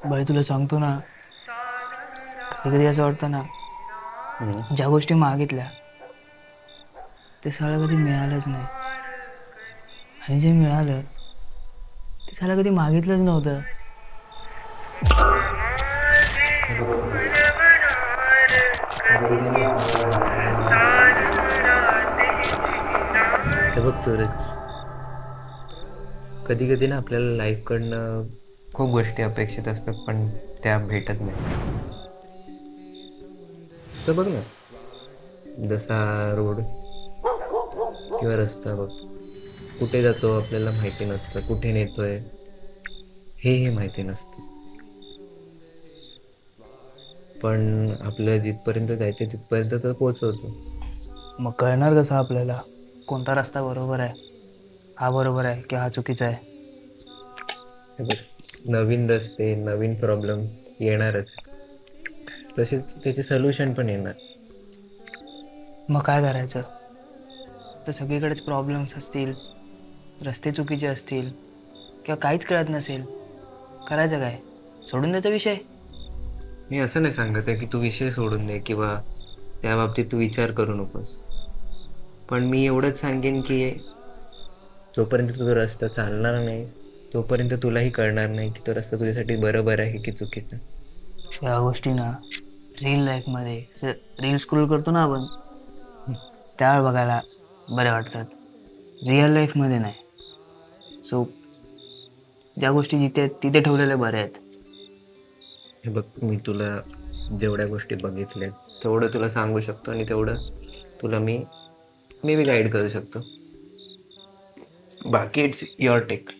बाई तुला सांगतो ना, कधी कधी असं वाटतं ना, हम्म. ज्या गोष्टी मागितल्या ते सगळं कधी मिळालंच नाही. आणि जे मिळालं ते सगळं कधी मागितलंच नव्हतं. हे बघ कधी कधी ना आपल्याला लाईफकडनं हे बघ सूरज, कधी कधी ना आपल्याला लाईफकडनं खूप गोष्टी अपेक्षित असतात पण त्या भेटत नाही. तर बघ ना, जसा रोड किंवा रस्ता बघ, कुठे जातो आपल्याला माहिती नसतं, कुठे नेतोय हे माहिती नसतं. पण आपल्याला जिथपर्यंत जायचं तिथपर्यंत तर पोहोचवतो. मग कळणार कसं आपल्याला कोणता रस्ता बरोबर आहे, हा बरोबर आहे की हा चुकीचा आहे? हे बघ, नवीन रस्ते नवीन प्रॉब्लेम येणारच, तसेच त्याचे सोल्युशन पण येणार. मग काय करायचं? तर सगळीकडेच प्रॉब्लेम्स असतील, रस्ते चुकीचे असतील किंवा काहीच कळत नसेल, करायचं काय? सोडून द्यायचा विषय? मी असं नाही सांगत आहे की तू विषय सोडून दे किंवा त्या बाबतीत तू विचार करू नकोस, पण मी एवढंच सांगेन की जोपर्यंत तुझा रस्ता चालणार नाही तोपर्यंत तुलाही कळणार नाही की तो रस्ता तुझ्यासाठी बरोबर आहे की चुकीचा. या गोष्टी ना रिअल लाईफमध्ये असं रील स्क्रोल करतो ना आपण, त्यावेळ बघायला बऱ्या वाटतात, रिअल लाईफमध्ये नाही. सो ज्या गोष्टी जिथे आहेत तिथे ठेवलेल्या बऱ्या आहेत. हे बघ, मी तुला जेवढ्या गोष्टी बघितल्या तेवढं तुला सांगू शकतो आणि तेवढं तुला मी मे बी गाईड करू शकतो. बाकी इट्स युअर टेक.